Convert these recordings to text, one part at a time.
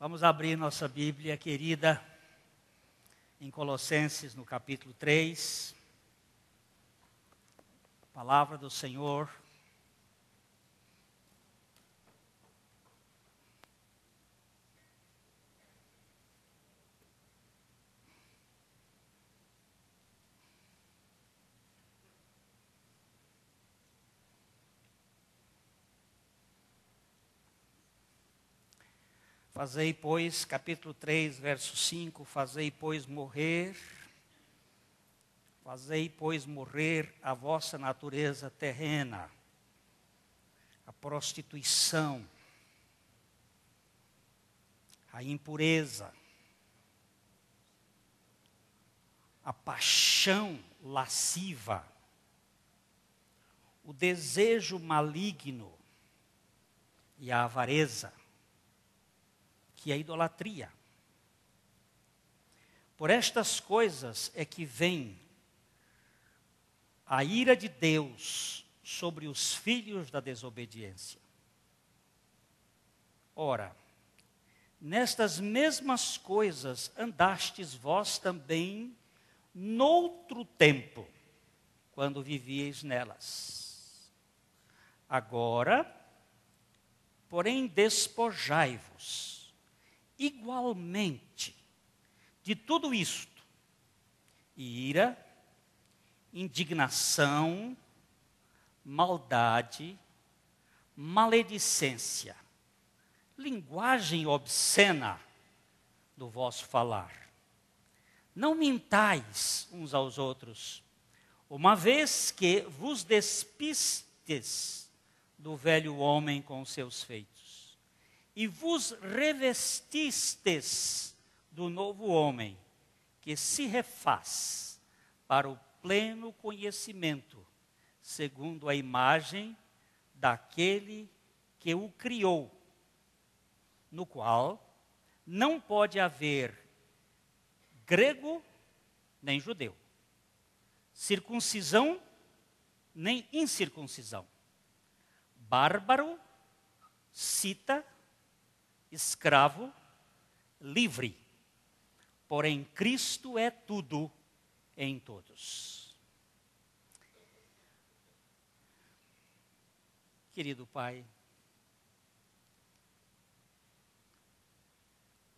Vamos abrir nossa Bíblia querida em Colossenses, no capítulo 3. Palavra do Senhor. Fazei, pois, capítulo 3, verso 5, fazei, pois, morrer a vossa natureza terrena, a prostituição, a impureza, a paixão lasciva, o desejo maligno e a avareza, que é a idolatria. Por estas coisas é que vem a ira de Deus sobre os filhos da desobediência. Ora, nestas mesmas coisas andastes vós também noutro tempo, quando vivíeis nelas. Agora, porém, despojai-vos igualmente de tudo isto: ira, indignação, maldade, maledicência, linguagem obscena do vosso falar. Não mintais uns aos outros, uma vez que vos despistes do velho homem com os seus feitos, e vos revestistes do novo homem, que se refaz para o pleno conhecimento, segundo a imagem daquele que o criou, no qual não pode haver grego nem judeu, circuncisão nem incircuncisão, bárbaro, cita, escravo, livre, porém Cristo é tudo em todos. Querido Pai,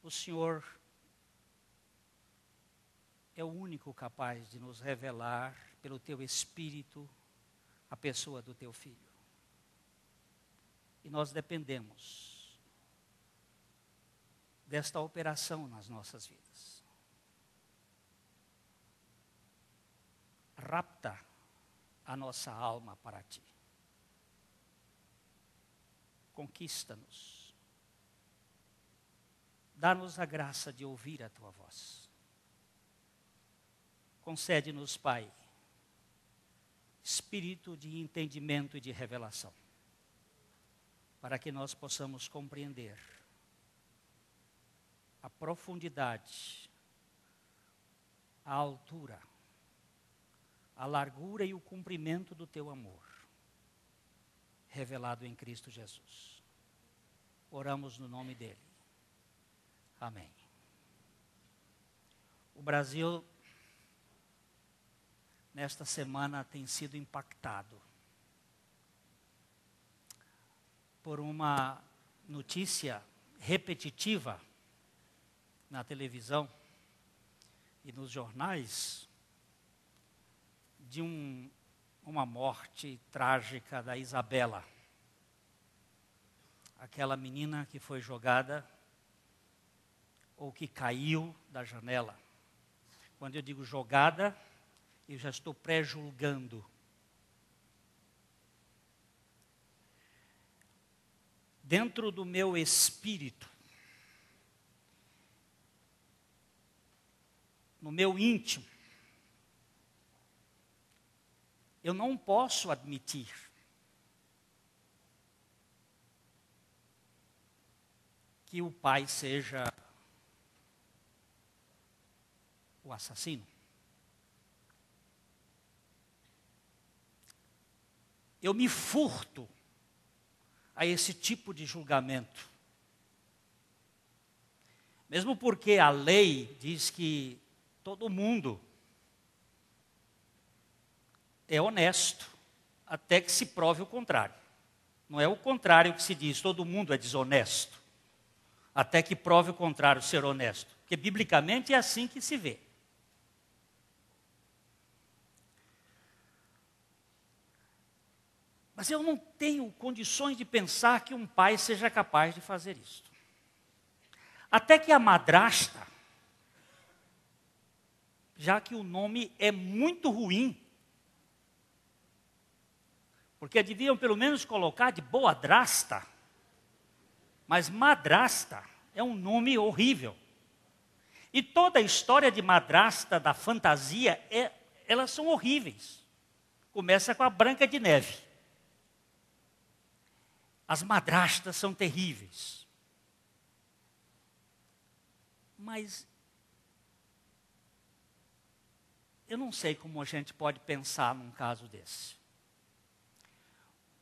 o Senhor é o único capaz de nos revelar pelo Teu Espírito a pessoa do Teu Filho. E nós dependemos desta operação nas nossas vidas. Rapta a nossa alma para Ti. Conquista-nos. Dá-nos a graça de ouvir a Tua voz. Concede-nos, Pai, espírito de entendimento e de revelação, para que nós possamos compreender a profundidade, a altura, a largura e o comprimento do Teu amor, revelado em Cristo Jesus. Oramos no nome dEle. Amém. O Brasil, nesta semana, tem sido impactado por uma notícia repetitiva na televisão e nos jornais de uma morte trágica da Isabela, aquela menina que foi jogada ou que caiu da janela. Quando eu digo jogada, eu já estou pré-julgando. Dentro do meu espírito, no meu íntimo, eu não posso admitir que o pai seja o assassino. Eu me furto a esse tipo de julgamento. Mesmo porque a lei diz que todo mundo é honesto, até que se prove o contrário. Não é o contrário que se diz, todo mundo é desonesto, até que prove o contrário, ser honesto. Porque biblicamente é assim que se vê. Mas eu não tenho condições de pensar que um pai seja capaz de fazer isso. Até que a madrasta, já que o nome é muito ruim, porque deviam pelo menos colocar de boadrasta, mas madrasta é um nome horrível. E toda a história de madrasta da fantasia, elas são horríveis. Começa com a Branca de Neve. As madrastas são terríveis. Mas eu não sei como a gente pode pensar num caso desse.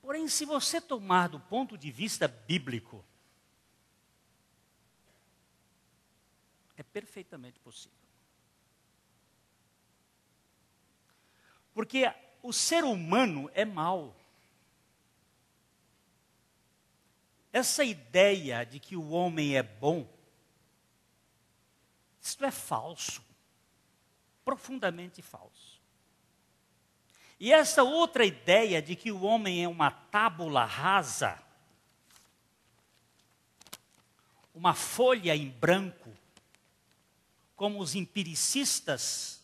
Porém, se você tomar do ponto de vista bíblico, é perfeitamente possível. Porque o ser humano é mau. Essa ideia de que o homem é bom, isto é falso, profundamente falso. E essa outra ideia de que o homem é uma tábula rasa, uma folha em branco, como os empiricistas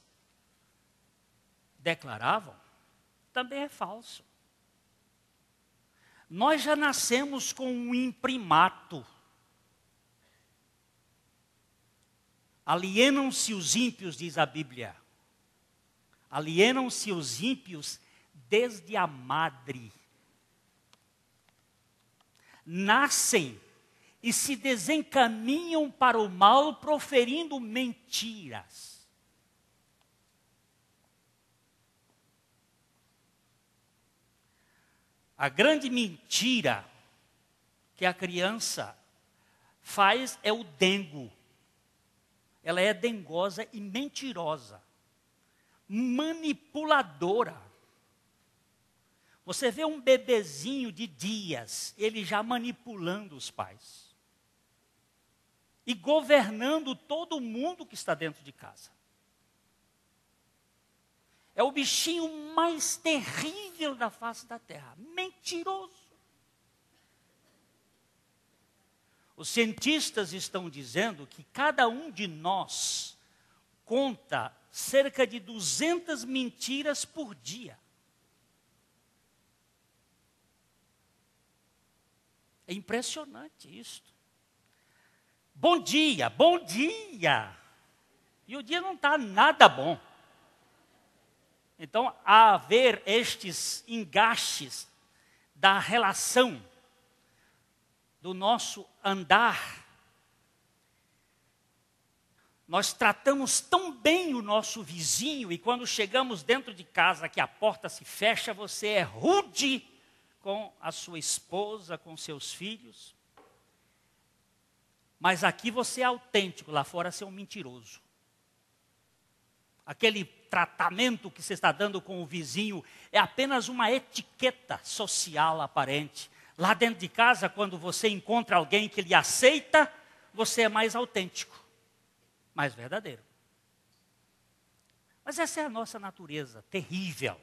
declaravam, também é falso. Nós já nascemos com um imprimato. Alienam-se os ímpios, diz a Bíblia. Alienam-se os ímpios desde a madre. Nascem e se desencaminham para o mal proferindo mentiras. A grande mentira que a criança faz é o dengo. Ela é dengosa e mentirosa, manipuladora. Você vê um bebezinho de dias, ele já manipulando os pais. E governando todo mundo que está dentro de casa. É o bichinho mais terrível da face da terra. Mentiroso. Os cientistas estão dizendo que cada um de nós conta cerca de 200 mentiras por dia. É impressionante isto. Bom dia, bom dia. E o dia não está nada bom. Então, a haver estes engastes da relação do nosso andar, nós tratamos tão bem o nosso vizinho e quando chegamos dentro de casa que a porta se fecha, você é rude com a sua esposa, com seus filhos. Mas aqui você é autêntico, lá fora você é um mentiroso. Aquele tratamento que você está dando com o vizinho é apenas uma etiqueta social aparente. Lá dentro de casa, quando você encontra alguém que lhe aceita, você é mais autêntico, mais verdadeiro. Mas essa é a nossa natureza, terrível.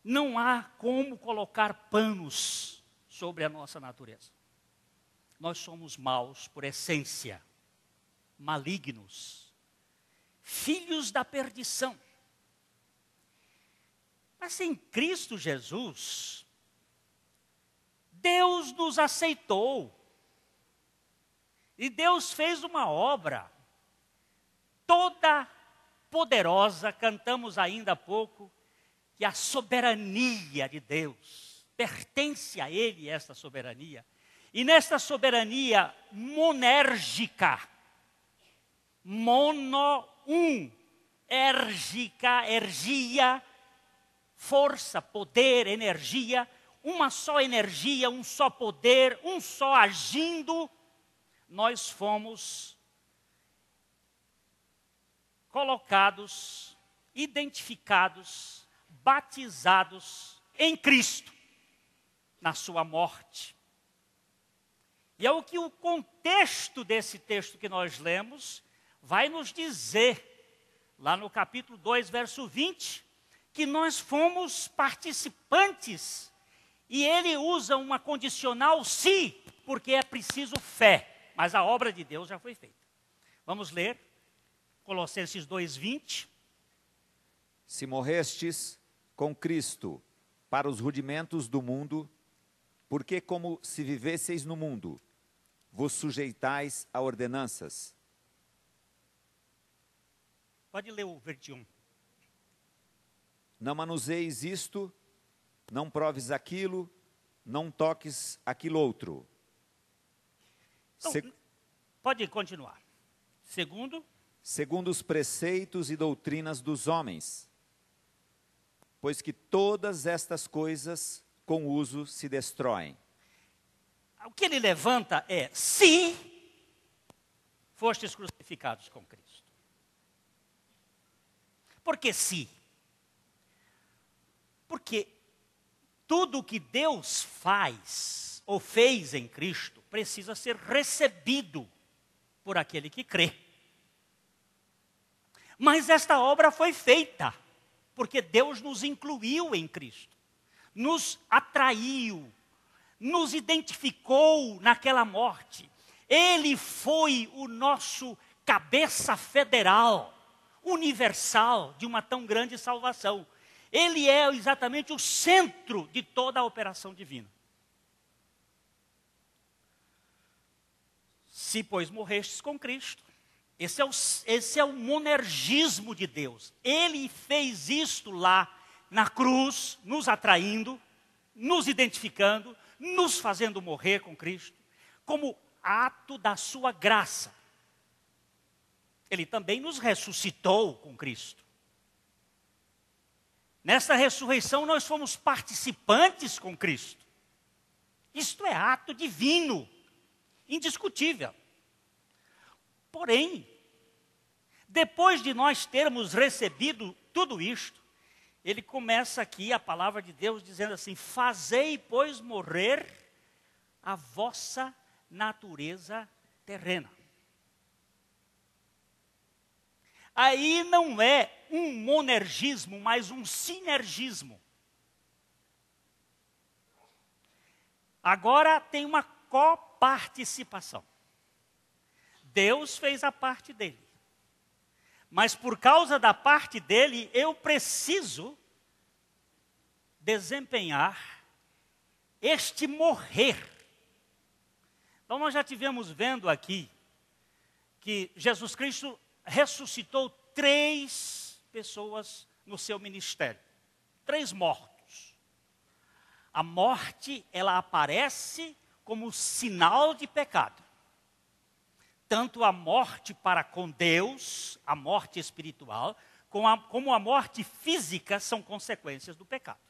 Não há como colocar panos sobre a nossa natureza. Nós somos maus por essência, malignos. Filhos da perdição. Mas em Cristo Jesus, Deus nos aceitou. E Deus fez uma obra toda poderosa, cantamos ainda há pouco, que a soberania de Deus, pertence a Ele esta soberania. E nesta soberania monérgica, ergia, força, poder, energia, uma só energia, um só poder, um só agindo, nós fomos colocados, identificados, batizados em Cristo, na sua morte. E é o que o contexto desse texto que nós lemos vai nos dizer, lá no capítulo 2, verso 20, que nós fomos participantes. E ele usa uma condicional se, porque é preciso fé. Mas a obra de Deus já foi feita. Vamos ler Colossenses 2:20. Se morrestes com Cristo para os rudimentos do mundo, porque como se vivesseis no mundo, vos sujeitais a ordenanças. Pode ler o 21. Não manuseis isto, não proves aquilo, não toques aquilo outro. Então, pode continuar. Segundo os preceitos e doutrinas dos homens, pois que todas estas coisas com uso se destroem. O que ele levanta é, se fostes crucificados com Cristo. Por que se? Porque tudo que Deus faz ou fez em Cristo precisa ser recebido por aquele que crê. Mas esta obra foi feita porque Deus nos incluiu em Cristo, nos atraiu, nos identificou naquela morte. Ele foi o nosso cabeça federal, universal, de uma tão grande salvação. Ele é exatamente o centro de toda a operação divina. Se, pois, morrestes com Cristo, esse é o monergismo de Deus. Ele fez isto lá na cruz, nos atraindo, nos identificando, nos fazendo morrer com Cristo, como ato da sua graça. Ele também nos ressuscitou com Cristo. Nessa ressurreição nós fomos participantes com Cristo. Isto é ato divino, indiscutível. Porém, depois de nós termos recebido tudo isto, ele começa aqui a palavra de Deus dizendo assim: fazei, pois, morrer a vossa natureza terrena. Aí não é um monergismo, mas um sinergismo. Agora tem uma coparticipação. Deus fez a parte dele. Mas por causa da parte dele, eu preciso desempenhar este morrer. Então nós já tivemos vendo aqui que Jesus Cristo ressuscitou 3 pessoas no seu ministério. 3 mortos. A morte, ela aparece como sinal de pecado. Tanto a morte para com Deus, a morte espiritual, como a morte física são consequências do pecado.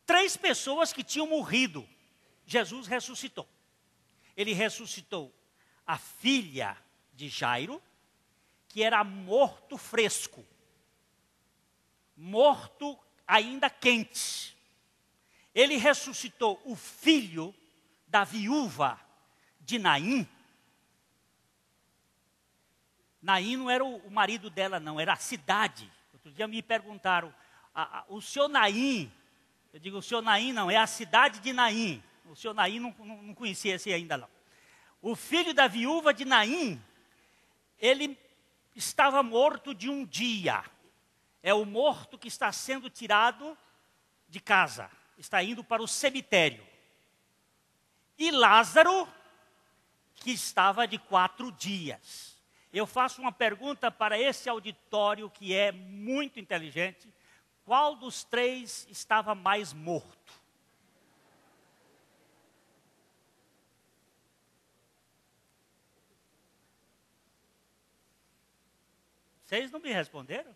3 pessoas que tinham morrido, Jesus ressuscitou. Ele ressuscitou a filha de Jairo, que era morto fresco, morto ainda quente. Ele ressuscitou o filho da viúva de Naim. Naim não era o marido dela, não, era a cidade. Outro dia me perguntaram, o senhor Naim, eu digo, o senhor Naim não, é a cidade de Naim. O senhor Naim não conhecia esse ainda não. O filho da viúva de Naim, ele estava morto de um dia. É o morto que está sendo tirado de casa, está indo para o cemitério. E Lázaro, que estava de 4 dias. Eu faço uma pergunta para esse auditório que é muito inteligente. Qual dos 3 estava mais morto? Vocês não me responderam?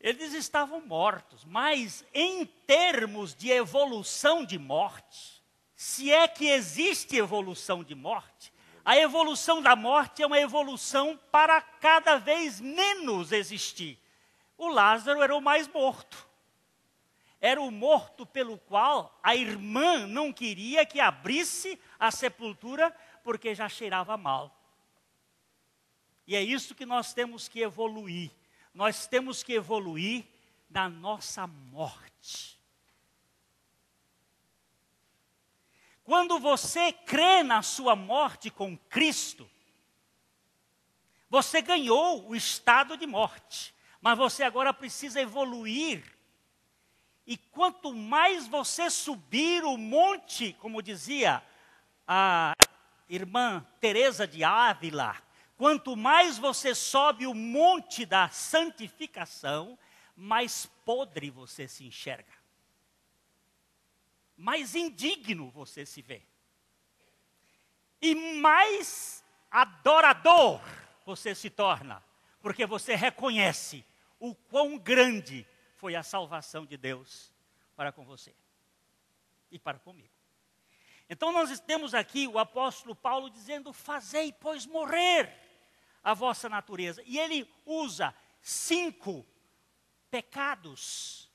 Eles estavam mortos, mas em termos de evolução de morte, se é que existe evolução de morte, a evolução da morte é uma evolução para cada vez menos existir. O Lázaro era o mais morto. Era o morto pelo qual a irmã não queria que abrisse a sepultura, porque já cheirava mal. E é isso que nós temos que evoluir. Nós temos que evoluir na nossa morte. Quando você crê na sua morte com Cristo, você ganhou o estado de morte, mas você agora precisa evoluir. E quanto mais você subir o monte, como dizia a irmã Teresa de Ávila, quanto mais você sobe o monte da santificação, mais podre você se enxerga. Mais indigno você se vê. E mais adorador você se torna, porque você reconhece o quão grande foi a salvação de Deus para com você e para comigo. Então nós temos aqui o apóstolo Paulo dizendo: fazei, pois, morrer a vossa natureza. E ele usa 5 pecados,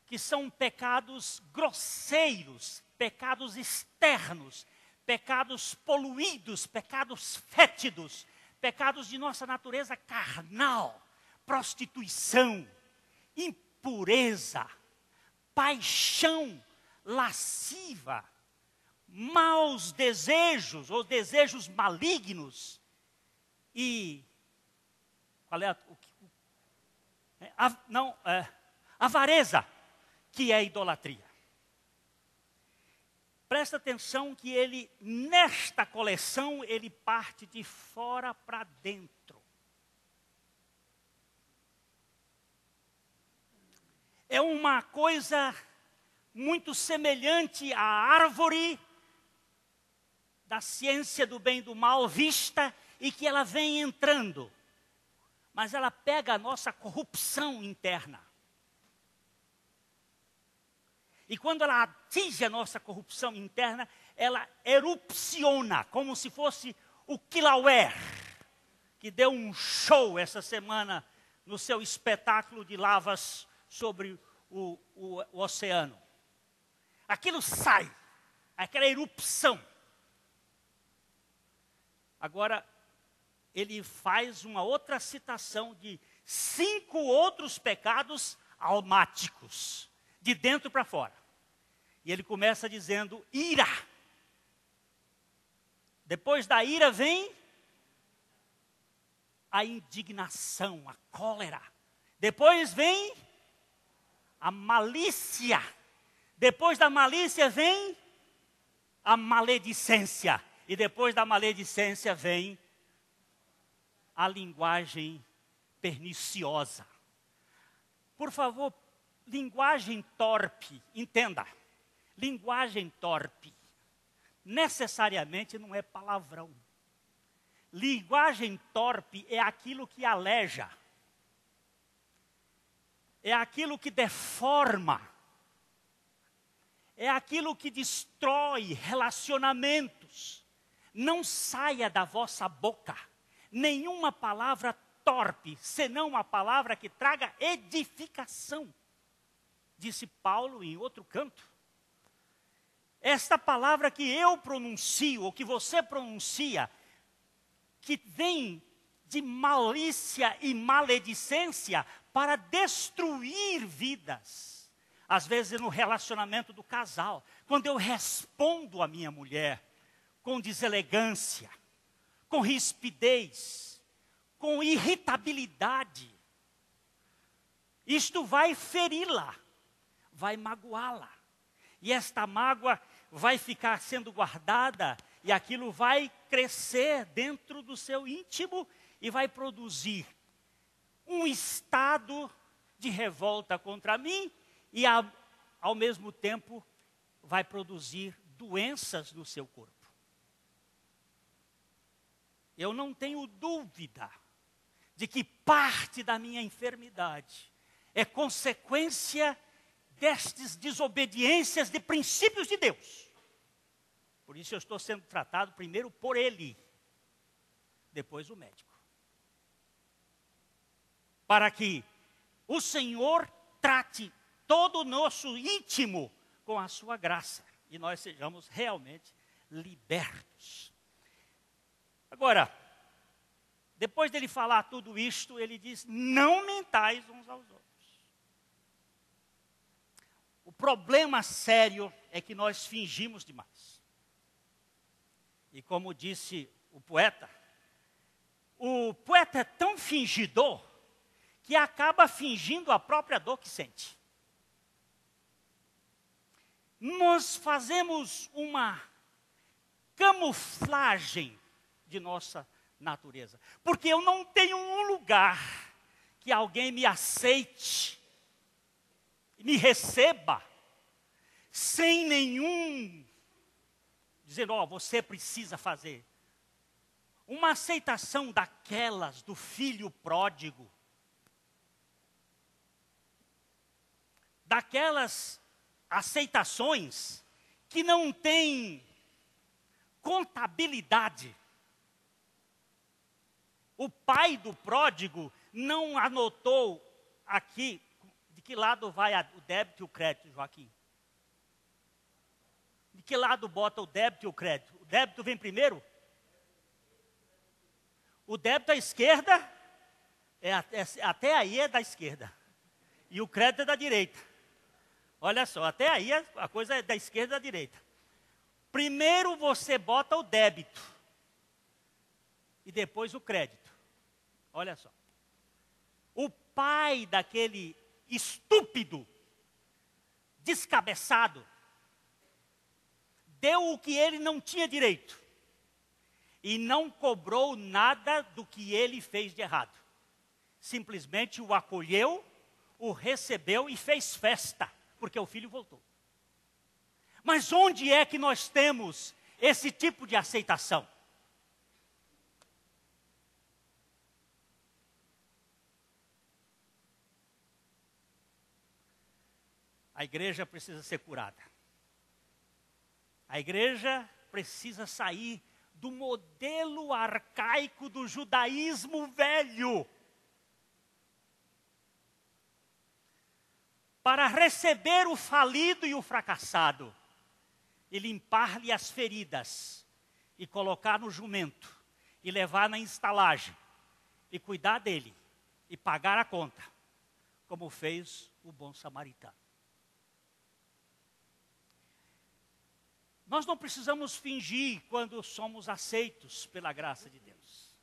que são pecados grosseiros, pecados externos, pecados poluídos, pecados fétidos, pecados de nossa natureza carnal, prostituição, impureza, paixão lasciva, maus desejos ou desejos malignos e qual é avareza, que é idolatria. Presta atenção que ele, nesta coleção, ele parte de fora para dentro. É uma coisa muito semelhante à árvore da ciência do bem e do mal vista, e que ela vem entrando, mas ela pega a nossa corrupção interna. E quando ela atinge a nossa corrupção interna, ela erupciona, como se fosse o Kilauea, que deu um show essa semana no seu espetáculo de lavas sobre o oceano. Aquilo sai, aquela erupção. Agora, ele faz uma outra citação de 5 outros pecados almáticos, de dentro para fora. E ele começa dizendo: ira. Depois da ira vem a indignação, a cólera. Depois vem a malícia. Depois da malícia vem a maledicência. E depois da maledicência vem a linguagem perniciosa. Por favor, linguagem torpe, entenda. Linguagem torpe necessariamente não é palavrão. Linguagem torpe é aquilo que aleja. É aquilo que deforma. É aquilo que destrói relacionamentos. Não saia da vossa boca nenhuma palavra torpe, senão uma palavra que traga edificação. Disse Paulo em outro canto. Esta palavra que eu pronuncio, ou que você pronuncia, que vem de malícia e maledicência para destruir vidas. Às vezes no relacionamento do casal, quando eu respondo à minha mulher com deselegância, com rispidez, com irritabilidade, isto vai feri-la, vai magoá-la. E esta mágoa vai ficar sendo guardada e aquilo vai crescer dentro do seu íntimo e vai produzir um estado de revolta contra mim e ao mesmo tempo vai produzir doenças no seu corpo. Eu não tenho dúvida de que parte da minha enfermidade é consequência destas desobediências de princípios de Deus. Por isso eu estou sendo tratado primeiro por ele, depois o médico. Para que o Senhor trate todo o nosso íntimo com a sua graça e nós sejamos realmente libertos. Agora, depois dele falar tudo isto, ele diz: não mentais uns aos outros. O problema sério é que nós fingimos demais. E como disse o poeta é tão fingidor que acaba fingindo a própria dor que sente. Nós fazemos uma camuflagem de nossa natureza. Porque eu não tenho um lugar que alguém me aceite, me receba, sem nenhum, dizendo, você precisa fazer. Uma aceitação daquelas do filho pródigo, daquelas aceitações que não têm contabilidade. O pai do pródigo não anotou aqui de que lado vai o débito e o crédito, Joaquim. De que lado bota o débito e o crédito? O débito vem primeiro? O débito à esquerda, até aí é da esquerda. E o crédito é da direita. Olha só, até aí a coisa é da esquerda e da direita. Primeiro você bota o débito. E depois o crédito. Olha só. O pai daquele estúpido, descabeçado, deu o que ele não tinha direito. E não cobrou nada do que ele fez de errado. Simplesmente o acolheu, o recebeu e fez festa, porque o filho voltou. Mas onde é que nós temos esse tipo de aceitação? A igreja precisa ser curada. A igreja precisa sair do modelo arcaico do judaísmo velho. Para receber o falido e o fracassado, e limpar-lhe as feridas, e colocar no jumento, e levar na estalagem, e cuidar dele, e pagar a conta, como fez o bom samaritano. Nós não precisamos fingir quando somos aceitos pela graça de Deus.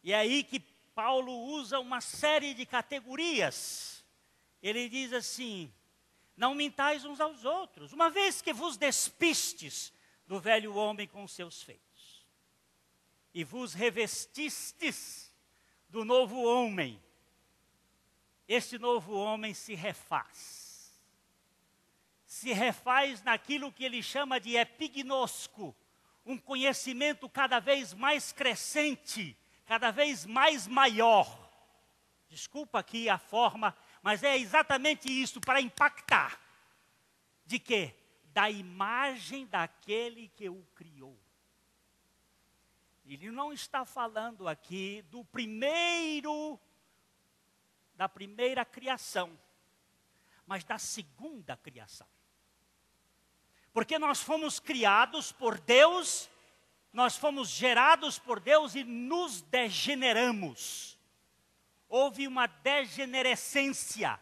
E é aí que Paulo usa uma série de categorias. Ele diz assim: não mintais uns aos outros, uma vez que vos despistes do velho homem com os seus feitos, e vos revestistes do novo homem. Este novo homem se refaz. Se refaz naquilo que ele chama de epignosco, um conhecimento cada vez mais crescente, cada vez mais maior. Desculpa aqui a forma, mas é exatamente isso, para impactar. De quê? Da imagem daquele que o criou. Ele não está falando aqui da primeira criação, mas da segunda criação. Porque nós fomos criados por Deus, nós fomos gerados por Deus e nos degeneramos. Houve uma degenerescência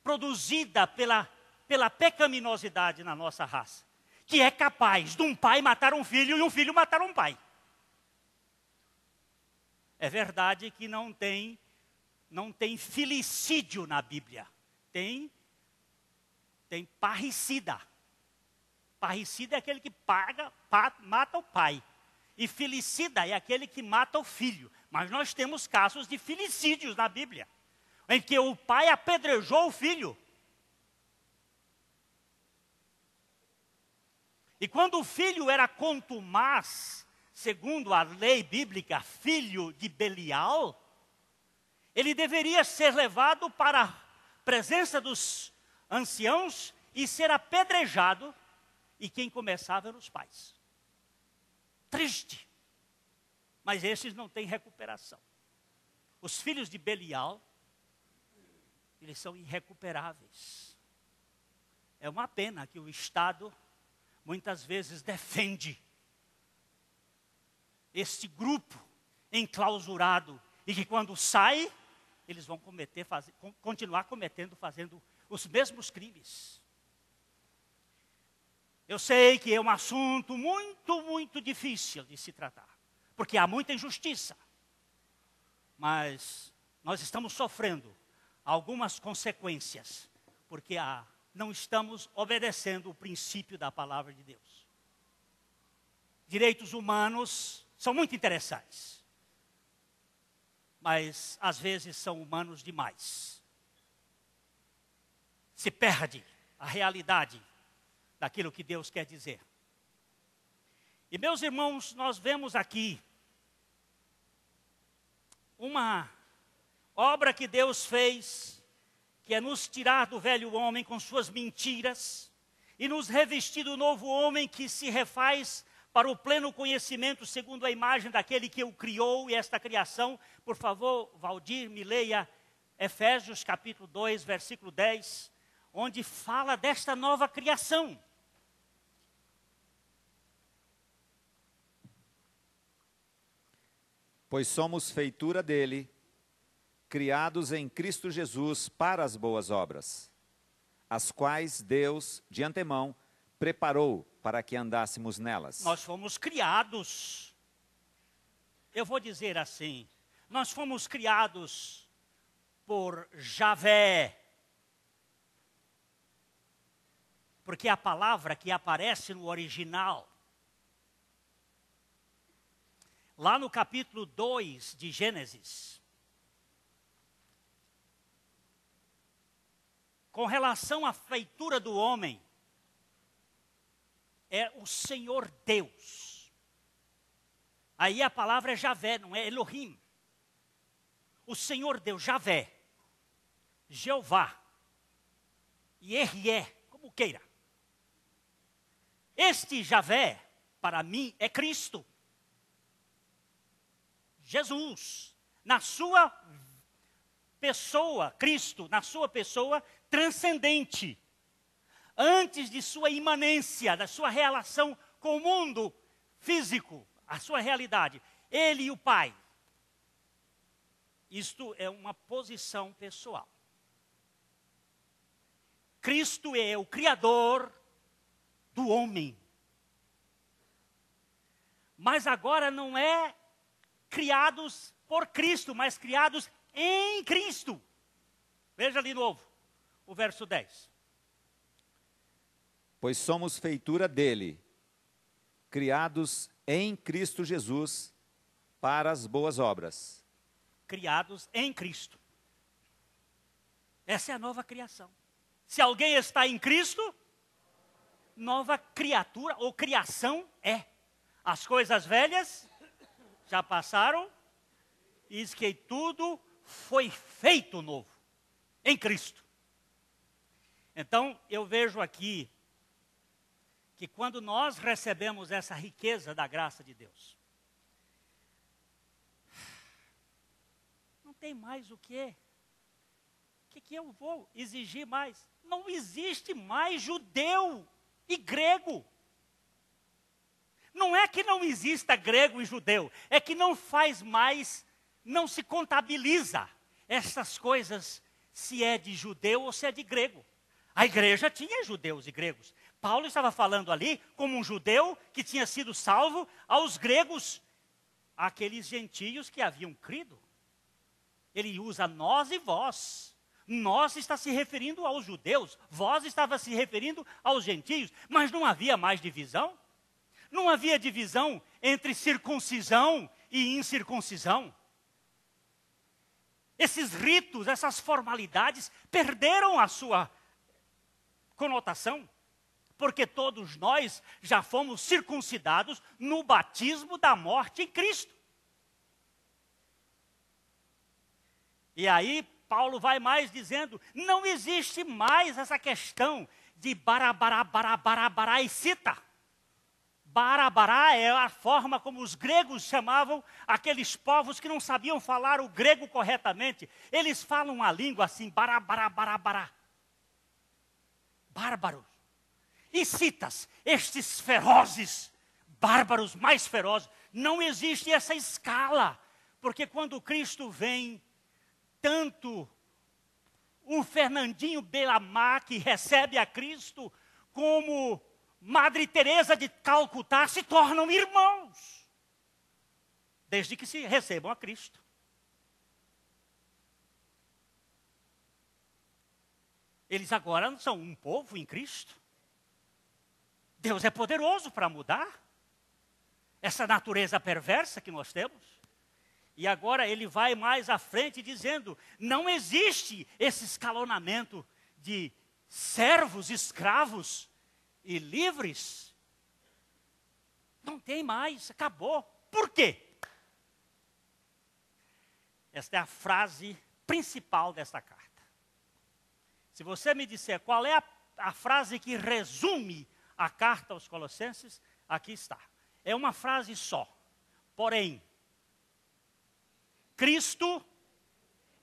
produzida pela pecaminosidade na nossa raça, que é capaz de um pai matar um filho e um filho matar um pai. É verdade que não tem filicídio na Bíblia, tem parricida. Parricida é aquele que mata o pai. E filicida é aquele que mata o filho. Mas nós temos casos de filicídios na Bíblia, em que o pai apedrejou o filho. E quando o filho era contumaz, segundo a lei bíblica, filho de Belial, ele deveria ser levado para a presença dos anciãos e ser apedrejado, e quem começava eram os pais. Triste. Mas esses não têm recuperação. Os filhos de Belial, eles são irrecuperáveis. É uma pena que o Estado muitas vezes defende este grupo enclausurado e que quando sai, eles vão continuar fazendo os mesmos crimes. Eu sei que é um assunto muito, muito difícil de se tratar, porque há muita injustiça. Mas nós estamos sofrendo algumas consequências, porque não estamos obedecendo o princípio da palavra de Deus. Direitos humanos são muito interessantes, mas às vezes são humanos demais. Se perde a realidade daquilo que Deus quer dizer. E meus irmãos, nós vemos aqui uma obra que Deus fez, que é nos tirar do velho homem com suas mentiras e nos revestir do novo homem que se refaz para o pleno conhecimento segundo a imagem daquele que o criou. E esta criação, por favor, Valdir, me leia Efésios capítulo 2, versículo 10, onde fala desta nova criação. Pois somos feitura dele, criados em Cristo Jesus para as boas obras, as quais Deus, de antemão, preparou para que andássemos nelas. Nós fomos criados, eu vou dizer assim, nós fomos criados por Javé, porque a palavra que aparece no original, lá no capítulo 2 de Gênesis, com relação à feitura do homem, é o Senhor Deus. Aí a palavra é Javé, não é Elohim. O Senhor Deus, Javé, Jeová, Yehvé, como queira. Este Javé, para mim, é Cristo. Jesus, na sua pessoa, Cristo, na sua pessoa transcendente, antes de sua imanência, da sua relação com o mundo físico, a sua realidade, ele e o Pai. Isto é uma posição pessoal. Cristo é o Criador do homem. Mas agora não é criados por Cristo, mas criados em Cristo. Veja ali de novo, o verso 10. Pois somos feitura dele, criados em Cristo Jesus para as boas obras. Criados em Cristo. Essa é a nova criação. Se alguém está em Cristo, nova criatura ou criação é. As coisas velhas já passaram, e diz que tudo foi feito novo em Cristo. Então, eu vejo aqui que quando nós recebemos essa riqueza da graça de Deus, não tem mais o quê? O que eu vou exigir mais? Não existe mais judeu e grego. Não é que não exista grego e judeu, é que não faz mais, não se contabiliza essas coisas, se é de judeu ou se é de grego. A igreja tinha judeus e gregos. Paulo estava falando ali como um judeu que tinha sido salvo aos gregos, aqueles gentios que haviam crido. Ele usa nós e vós. Nós está se referindo aos judeus, vós estava se referindo aos gentios, mas não havia mais divisão? Não havia divisão entre circuncisão e incircuncisão? Esses ritos, essas formalidades perderam a sua conotação, porque todos nós já fomos circuncidados no batismo da morte em Cristo. E aí Paulo vai mais dizendo, não existe mais essa questão de barabará, barabará e cita. Barabará é a forma como os gregos chamavam aqueles povos que não sabiam falar o grego corretamente. Eles falam a língua assim, barabará, barabará. Bárbaros. E citas, estes ferozes, bárbaros mais ferozes. Não existe essa escala, porque quando Cristo vem, tanto o Fernandinho Belamar, que recebe a Cristo, como Madre Teresa de Calcutá se tornam irmãos, desde que se recebam a Cristo. Eles agora são um povo em Cristo. Deus é poderoso para mudar essa natureza perversa que nós temos. E agora ele vai mais à frente dizendo, não existe esse escalonamento de servos, escravos e livres. Não tem mais, acabou. Por quê? Esta é a frase principal desta carta. Se você me disser qual é a frase que resume a carta aos Colossenses, aqui está. É uma frase só. Porém, Cristo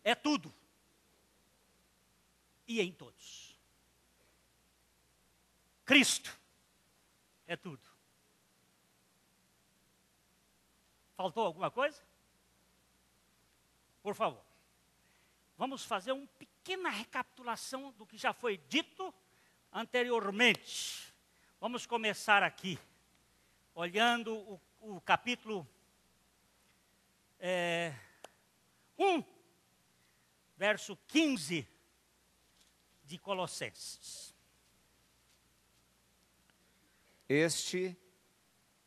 é tudo e em todos. Cristo é tudo. Faltou alguma coisa? Por favor. Vamos fazer uma pequena recapitulação do que já foi dito anteriormente. Vamos começar aqui, olhando o capítulo 1, verso 15 de Colossenses. Este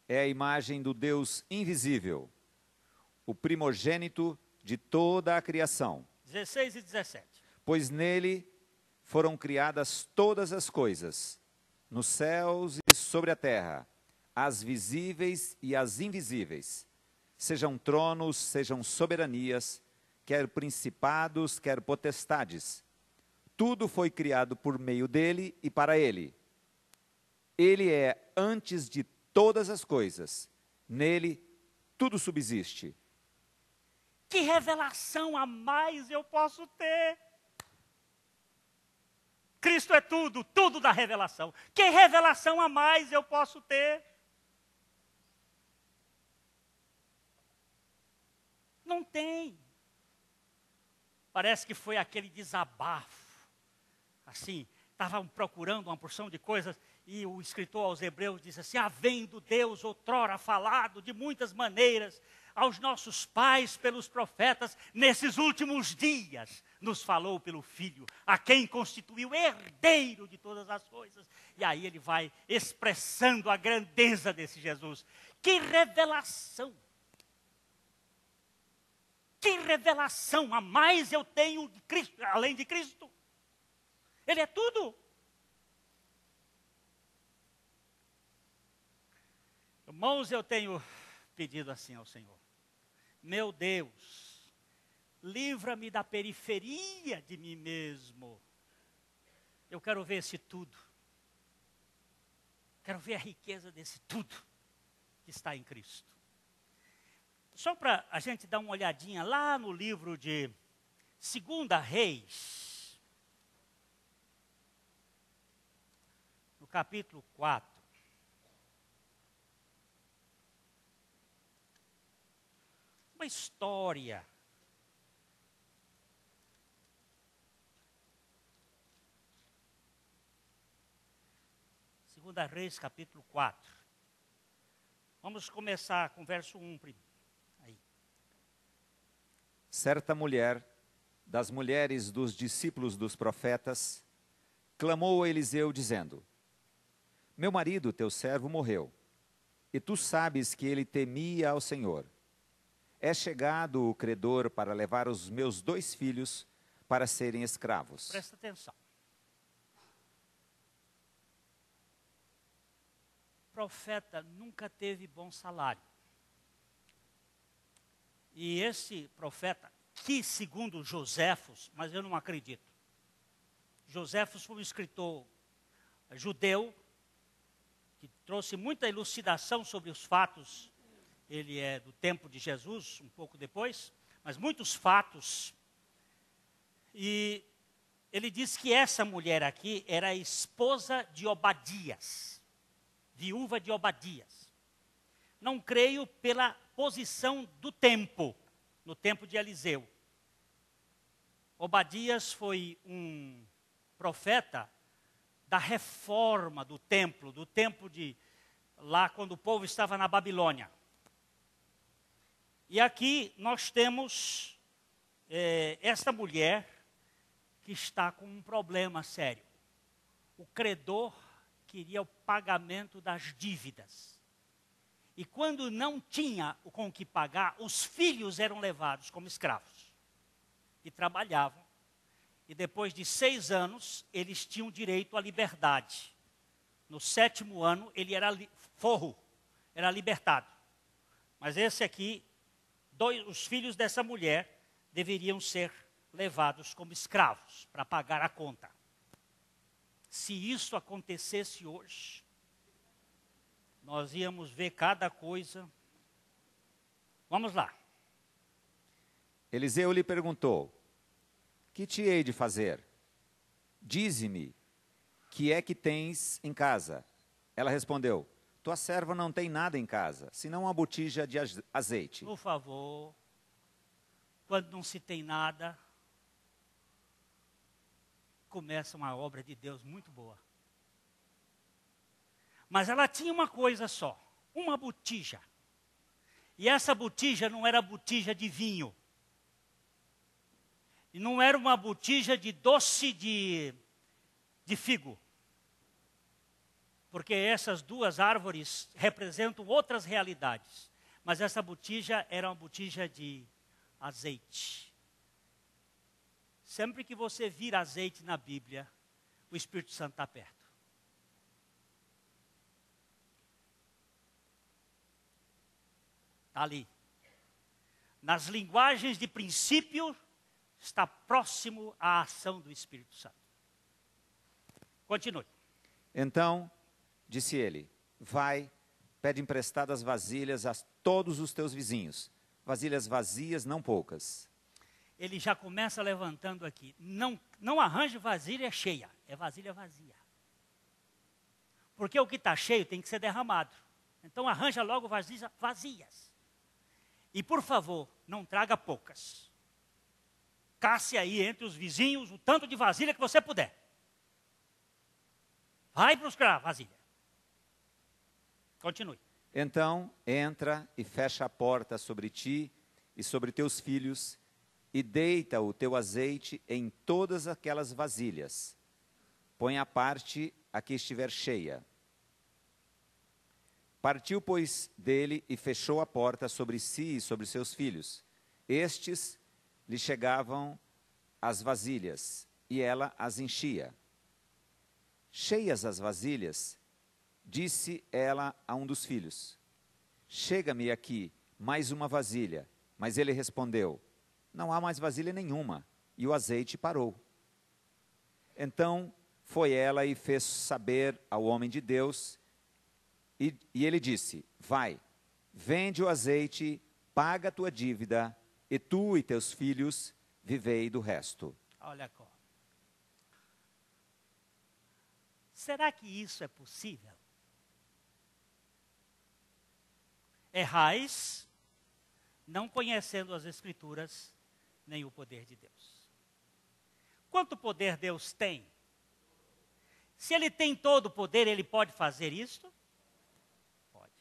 é a imagem do Deus invisível, o primogênito de toda a criação. 16 e 17. Pois nele foram criadas todas as coisas, nos céus e sobre a terra, as visíveis e as invisíveis, sejam tronos, sejam soberanias, quer principados, quer potestades. Tudo foi criado por meio dele e para ele. Ele é antes de todas as coisas. Nele tudo subsiste. Que revelação a mais eu posso ter? Cristo é tudo, tudo da revelação. Que revelação a mais eu posso ter? Não tem. Parece que foi aquele desabafo. Assim, estavam procurando uma porção de coisas e o escritor aos Hebreus diz assim, havendo Deus outrora falado de muitas maneiras aos nossos pais pelos profetas, nesses últimos dias nos falou pelo Filho, a quem constituiu herdeiro de todas as coisas. E aí ele vai expressando a grandeza desse Jesus. Que revelação! Que revelação a mais eu tenho de Cristo, além de Cristo? Ele é tudo. Irmãos, eu tenho pedido assim ao Senhor. Meu Deus, livra-me da periferia de mim mesmo. Eu quero ver esse tudo. Quero ver a riqueza desse tudo que está em Cristo. Só para a gente dar uma olhadinha lá no livro de 2 Reis, no capítulo 4. Uma história. Segunda Reis, capítulo 4. Vamos começar com o verso 1 primeiro. Aí. Certa mulher, das mulheres dos discípulos dos profetas, clamou a Eliseu dizendo, meu marido, teu servo, morreu, e tu sabes que ele temia ao Senhor. É chegado o credor para levar os meus 2 filhos para serem escravos. Presta atenção. O profeta nunca teve bom salário. E esse profeta, que, segundo Joséfos, mas eu não acredito. Joséfos foi um escritor judeu que trouxe muita elucidação sobre os fatos. Ele é do tempo de Jesus, um pouco depois, mas muitos fatos. E ele diz que essa mulher aqui era a esposa de Obadias, viúva de Obadias. Não creio pela posição do tempo, no tempo de Eliseu. Obadias foi um profeta da reforma do tempo de lá quando o povo estava na Babilônia. E aqui nós temos esta mulher que está com um problema sério. O credor queria o pagamento das dívidas. E quando não tinha com o que pagar, os filhos eram levados como escravos. E trabalhavam. E depois de 6 anos, eles tinham direito à liberdade. No 7º ano, ele era era libertado. Mas esse aqui, os filhos dessa mulher deveriam ser levados como escravos para pagar a conta. Se isso acontecesse hoje, nós íamos ver cada coisa. Vamos lá. Eliseu lhe perguntou: que te hei de fazer? Dize-me, que é que tens em casa? Ela respondeu: tua serva não tem nada em casa, senão uma botija de azeite. Por favor, quando não se tem nada, começa uma obra de Deus muito boa. Mas ela tinha uma coisa só, uma botija. E essa botija não era botija de vinho. E não era uma botija de doce de figo. Porque essas duas árvores representam outras realidades. Mas essa botija era uma botija de azeite. Sempre que você vira azeite na Bíblia, o Espírito Santo está perto. Está ali. Nas linguagens de princípio, está próximo à ação do Espírito Santo. Continue. Então, disse ele: vai, pede emprestadas vasilhas a todos os teus vizinhos. Vasilhas vazias, não poucas. Ele já começa levantando aqui. Não arranje vasilha cheia, é vasilha vazia. Porque o que está cheio tem que ser derramado. Então arranja logo vasilhas vazias. E por favor, não traga poucas. Casse aí entre os vizinhos o tanto de vasilha que você puder. Vai buscar vasilha. Continue. Então entra e fecha a porta sobre ti e sobre teus filhos, e deita o teu azeite em todas aquelas vasilhas. Põe à parte a que estiver cheia. Partiu, pois, dele e fechou a porta sobre si e sobre seus filhos. Estes lhe chegavam as vasilhas, e ela as enchia. Cheias as vasilhas, disse ela a um dos filhos: chega-me aqui mais uma vasilha. Mas ele respondeu: não há mais vasilha nenhuma. E o azeite parou. Então foi ela e fez saber ao homem de Deus, e ele disse: vai, vende o azeite, paga a tua dívida, e tu e teus filhos vivei do resto. Olha só. Será que isso é possível? Errais, não conhecendo as Escrituras, nem o poder de Deus. Quanto poder Deus tem? Se Ele tem todo o poder, Ele pode fazer isto? Pode.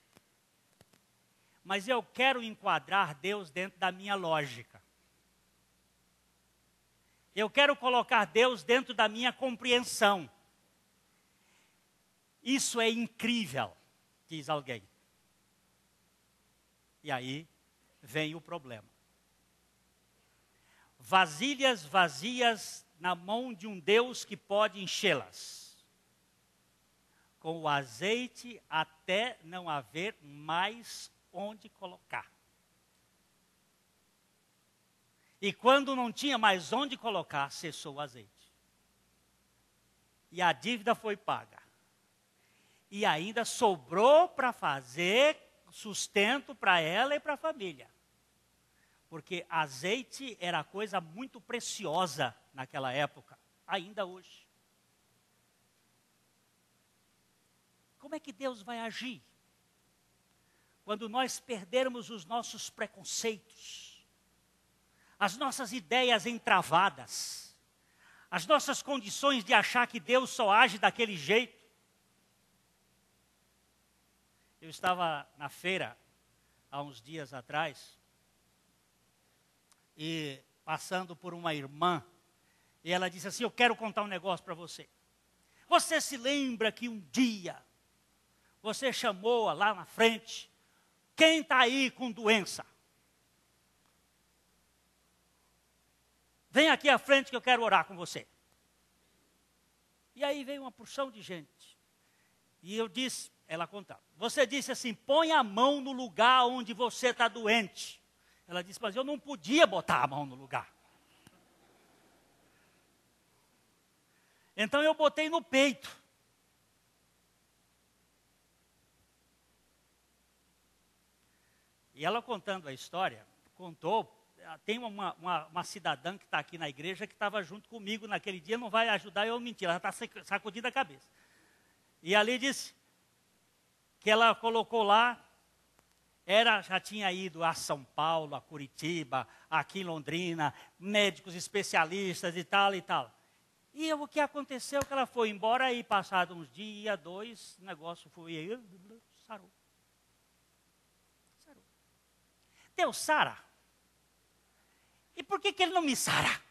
Mas eu quero enquadrar Deus dentro da minha lógica. Eu quero colocar Deus dentro da minha compreensão. Isso é incrível, diz alguém. E aí vem o problema. Vasilhas vazias na mão de um Deus que pode enchê-las. Com o azeite até não haver mais onde colocar. E quando não tinha mais onde colocar, cessou o azeite. E a dívida foi paga. E ainda sobrou para fazer sustento para ela e para a família. Porque azeite era coisa muito preciosa naquela época, ainda hoje. Como é que Deus vai agir? Quando nós perdermos os nossos preconceitos, as nossas ideias entravadas, as nossas condições de achar que Deus só age daquele jeito. Eu estava na feira, há uns dias atrás, e passando por uma irmã, e ela disse assim, eu quero contar um negócio para você. Você se lembra que um dia, você chamou lá na frente, quem está aí com doença? Vem aqui à frente que eu quero orar com você. E aí veio uma porção de gente. E eu disse, ela contava, você disse assim, põe a mão no lugar onde você está doente. Ela disse, mas eu não podia botar a mão no lugar. Então eu botei no peito. E ela contando a história, contou, tem uma cidadã que está aqui na igreja que estava junto comigo naquele dia, não vai ajudar eu a mentir, ela está sacudindo a cabeça. E ali disse que ela colocou lá, já tinha ido a São Paulo, a Curitiba, aqui em Londrina, médicos especialistas e tal e tal. E o que aconteceu que ela foi embora e passado uns dias, 2, o negócio foi aí, sarou. Deus sara. E por que ele não me sara?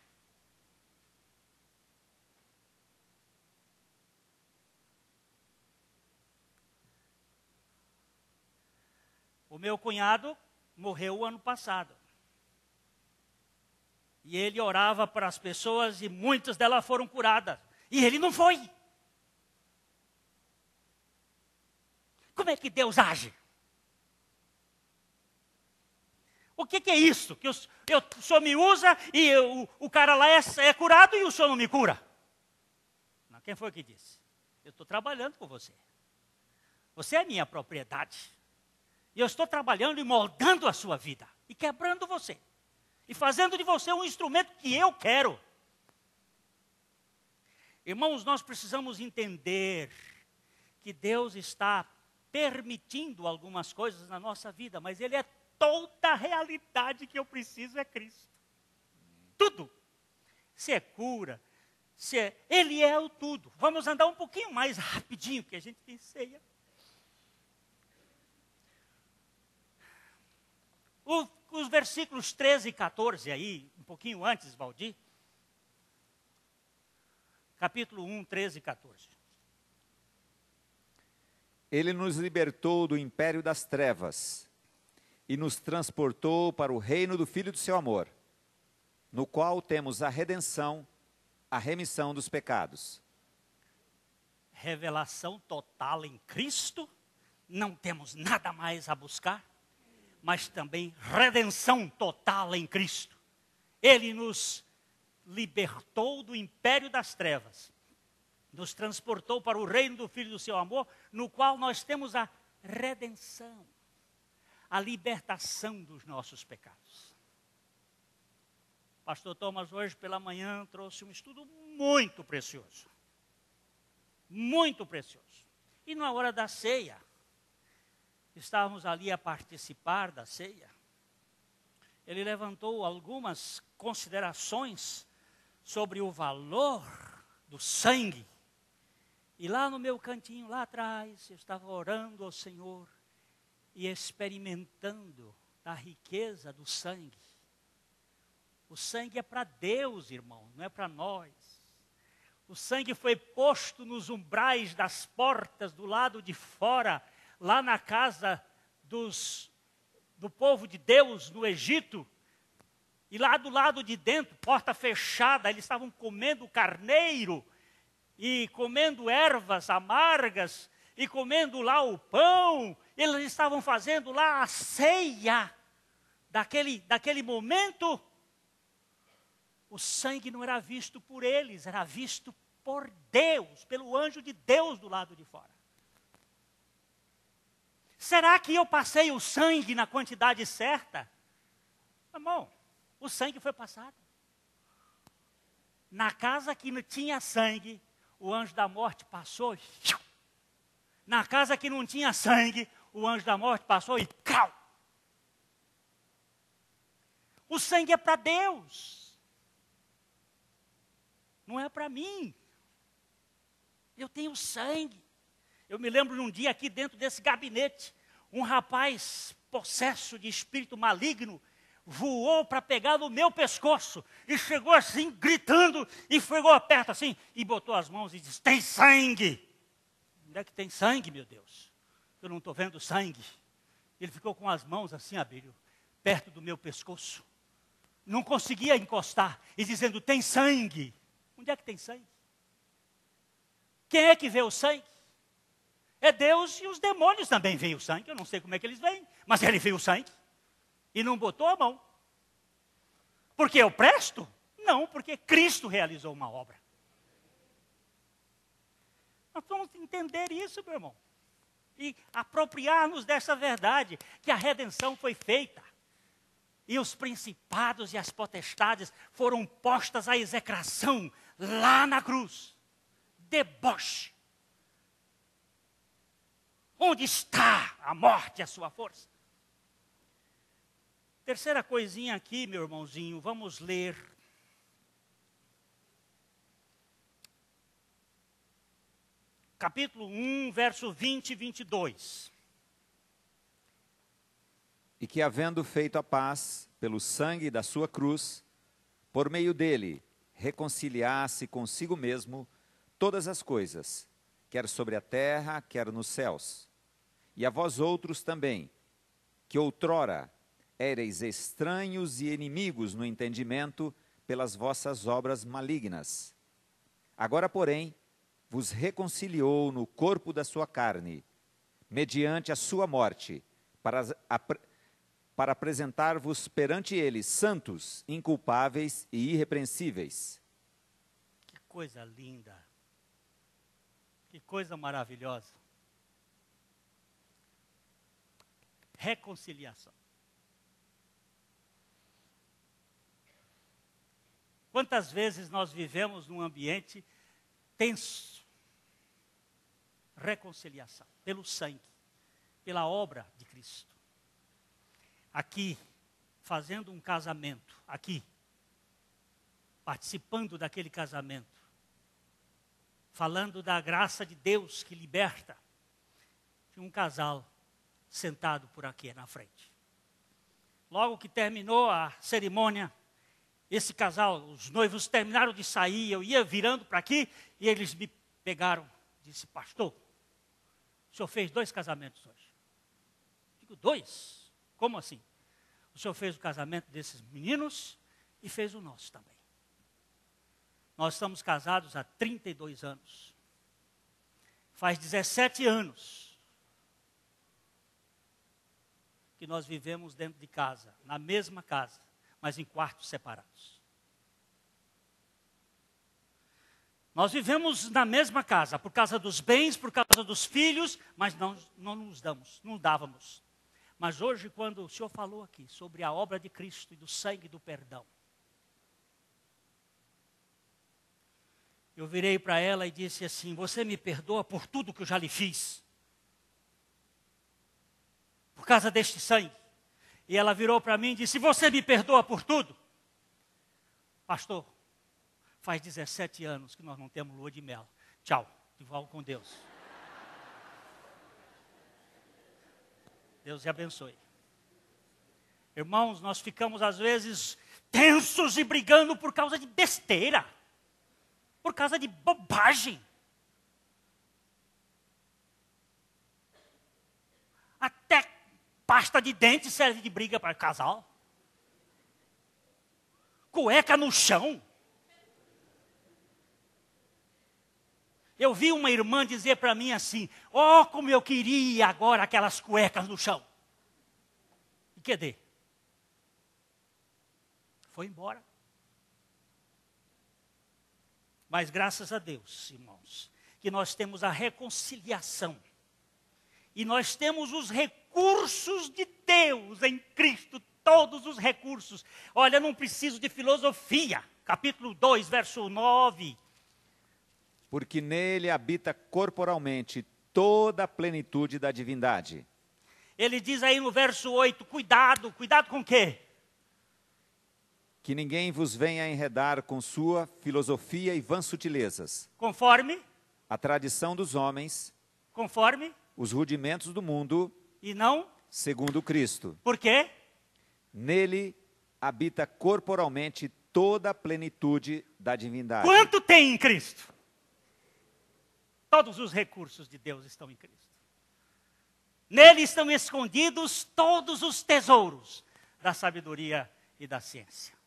O meu cunhado morreu o ano passado. E ele orava para as pessoas e muitas delas foram curadas. E ele não foi. Como é que Deus age? O que é isso? Que o senhor me usa e o cara lá é curado e o senhor não me cura? Não, quem foi que disse? Eu estou trabalhando com você. Você é minha propriedade. E eu estou trabalhando e moldando a sua vida. E quebrando você. E fazendo de você um instrumento que eu quero. Irmãos, nós precisamos entender que Deus está permitindo algumas coisas na nossa vida, mas Ele é toda a realidade que eu preciso é Cristo. Tudo. Se é cura, Ele é o tudo. Vamos andar um pouquinho mais rapidinho, porque a gente tem ceia. Os versículos 13 e 14 aí, um pouquinho antes, Valdir. Capítulo 1, 13 e 14. Ele nos libertou do império das trevas e nos transportou para o reino do Filho do seu amor, no qual temos a redenção, a remissão dos pecados. Revelação total em Cristo, não temos nada mais a buscar, mas também redenção total em Cristo. Ele nos libertou do império das trevas, nos transportou para o reino do Filho do seu amor, no qual nós temos a redenção, a libertação dos nossos pecados. Pastor Thomas hoje pela manhã trouxe um estudo muito precioso. Muito precioso. E na hora da ceia, estávamos ali a participar da ceia. Ele levantou algumas considerações sobre o valor do sangue. E lá no meu cantinho, lá atrás, eu estava orando ao Senhor e experimentando a riqueza do sangue. O sangue é para Deus, irmão, não é para nós. O sangue foi posto nos umbrais das portas do lado de fora, lá na casa do povo de Deus no Egito. E lá do lado de dentro, porta fechada, eles estavam comendo carneiro e comendo ervas amargas e comendo lá o pão. Eles estavam fazendo lá a ceia daquele momento. o sangue não era visto por eles, era visto por Deus, pelo anjo de Deus do lado de fora. Será que eu passei o sangue na quantidade certa? Irmão, o sangue foi passado. Na casa que não tinha sangue, o anjo da morte passou e... Na casa que não tinha sangue, o anjo da morte passou e... O sangue é para Deus. Não é para mim. Eu tenho sangue. Eu me lembro de um dia aqui dentro desse gabinete, um rapaz possesso de espírito maligno voou para pegar no meu pescoço e chegou assim, gritando, e chegou perto assim, e botou as mãos e disse, tem sangue. Onde é que tem sangue, meu Deus? Eu não estou vendo sangue. Ele ficou com as mãos assim, Abílio, perto do meu pescoço. Não conseguia encostar, e dizendo, tem sangue. Onde é que tem sangue? Quem é que vê o sangue? É Deus, e os demônios também veem o sangue. Eu não sei como é que eles veem, mas ele viu o sangue. E não botou a mão. Porque eu presto? Não, porque Cristo realizou uma obra. Nós vamos entender isso, meu irmão. E apropriar-nos dessa verdade, que a redenção foi feita. E os principados e as potestades foram postas à execração lá na cruz. Deboche. Onde está a morte e a sua força? Terceira coisinha aqui, meu irmãozinho, vamos ler. Capítulo 1, verso 20 e 22. E que, havendo feito a paz pelo sangue da sua cruz, por meio dele reconciliasse consigo mesmo todas as coisas, quer sobre a terra, quer nos céus. E a vós outros também, que outrora éreis estranhos e inimigos no entendimento pelas vossas obras malignas. Agora, porém, vos reconciliou no corpo da sua carne, mediante a sua morte, para apresentar-vos perante ele santos, inculpáveis e irrepreensíveis. Que coisa linda. Que coisa maravilhosa. Reconciliação. Quantas vezes nós vivemos num ambiente tenso? Reconciliação, pelo sangue, pela obra de Cristo. Aqui, fazendo um casamento, aqui, participando daquele casamento, falando da graça de Deus que liberta, tinha um casal sentado por aqui na frente. Logo que terminou a cerimônia, esse casal, os noivos terminaram de sair, eu ia virando para aqui, e eles me pegaram, disse, pastor, o senhor fez 2 casamentos hoje. Digo, 2? Como assim? O senhor fez o casamento desses meninos e fez o nosso também. Nós estamos casados há 32 anos. Faz 17 anos que nós vivemos dentro de casa, na mesma casa, mas em quartos separados. Nós vivemos na mesma casa, por causa dos bens, por causa dos filhos, mas não nos damos, não dávamos. Mas hoje, quando o senhor falou aqui sobre a obra de Cristo e do sangue do perdão, eu virei para ela e disse assim, você me perdoa por tudo que eu já lhe fiz? Por causa deste sangue. E ela virou para mim e disse, você me perdoa por tudo? Pastor, faz 17 anos que nós não temos lua de mel. Tchau, de volta com Deus. Deus te abençoe. Irmãos, nós ficamos às vezes tensos e brigando por causa de besteira. Por causa de bobagem. Até pasta de dente serve de briga para casal. Cueca no chão. Eu vi uma irmã dizer para mim assim, ó, como eu queria agora aquelas cuecas no chão. E cadê? Foi embora. Mas graças a Deus, irmãos, que nós temos a reconciliação. E nós temos os recursos de Deus em Cristo, todos os recursos. Olha, eu não preciso de filosofia. Capítulo 2, verso 9. Porque nele habita corporalmente toda a plenitude da divindade. Ele diz aí no verso 8, cuidado com o quê? Que ninguém vos venha enredar com sua filosofia e vãs sutilezas. Conforme? A tradição dos homens. Conforme? Os rudimentos do mundo. E não? Segundo Cristo. Por quê? Nele habita corporalmente toda a plenitude da divindade. Quanto tem em Cristo? Todos os recursos de Deus estão em Cristo. Nele estão escondidos todos os tesouros da sabedoria e da ciência.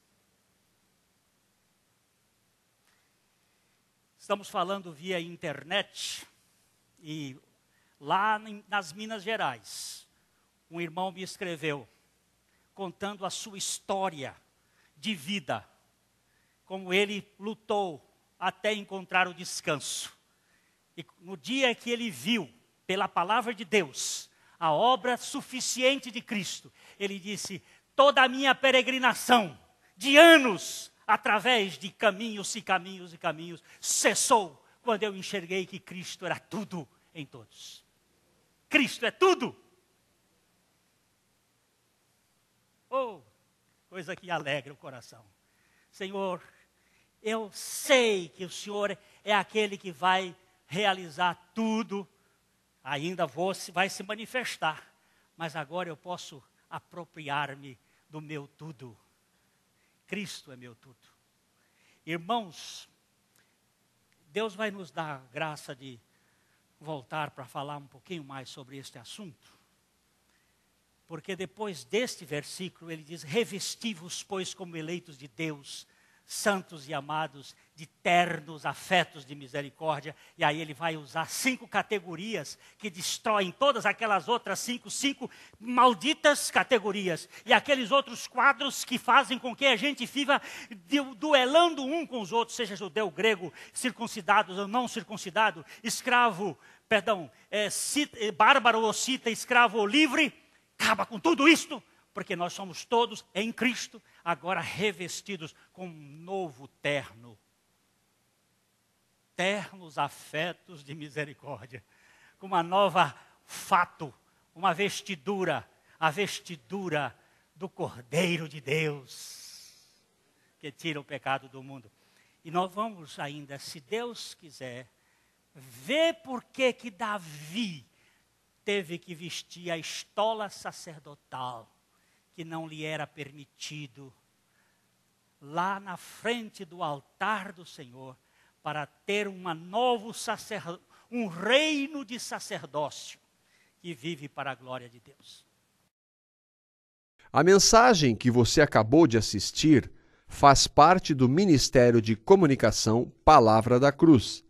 Estamos falando via internet e lá nas Minas Gerais, um irmão me escreveu contando a sua história de vida, como ele lutou até encontrar o descanso. E no dia que ele viu, pela palavra de Deus, a obra suficiente de Cristo, ele disse, toda a minha peregrinação de anos, através de caminhos e caminhos e caminhos, cessou quando eu enxerguei que Cristo era tudo em todos. Cristo é tudo. Oh, coisa que alegra o coração. Senhor, eu sei que o Senhor é aquele que vai realizar tudo, ainda vai se manifestar, mas agora eu posso apropriar-me do meu tudo. Cristo é meu tudo. Irmãos, Deus vai nos dar a graça de voltar para falar um pouquinho mais sobre este assunto. Porque depois deste versículo ele diz, revesti-vos, pois, como eleitos de Deus, santos e amados, de ternos afetos de misericórdia. E aí ele vai usar 5 categorias que destroem todas aquelas outras 5 malditas categorias. E aqueles outros quadros que fazem com que a gente viva duelando um com os outros, seja judeu, grego, circuncidado ou não circuncidado, escravo, bárbaro ou cita, escravo ou livre. Acaba com tudo isto, porque nós somos todos em Cristo, agora revestidos com um novo terno. Ternos afetos de misericórdia. Com uma nova fato, uma vestidura, a vestidura do Cordeiro de Deus, que tira o pecado do mundo. E nós vamos ainda, se Deus quiser, ver por que Davi teve que vestir a estola sacerdotal, que não lhe era permitido, lá na frente do altar do Senhor, para ter um reino de sacerdócio, que vive para a glória de Deus. A mensagem que você acabou de assistir faz parte do Ministério de Comunicação Palavra da Cruz.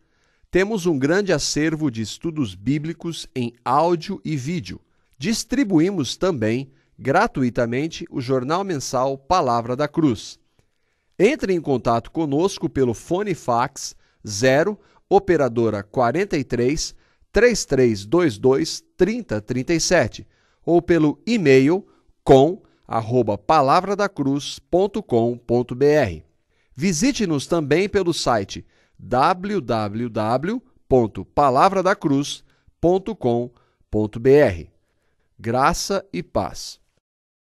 Temos um grande acervo de estudos bíblicos em áudio e vídeo. Distribuímos também gratuitamente o jornal mensal Palavra da Cruz. Entre em contato conosco pelo fone fax 0 operadora 43 3322 3037 ou pelo e-mail com@palavradacruz.com.br. Visite-nos também pelo site www.palavradacruz.com.br. Graça e paz.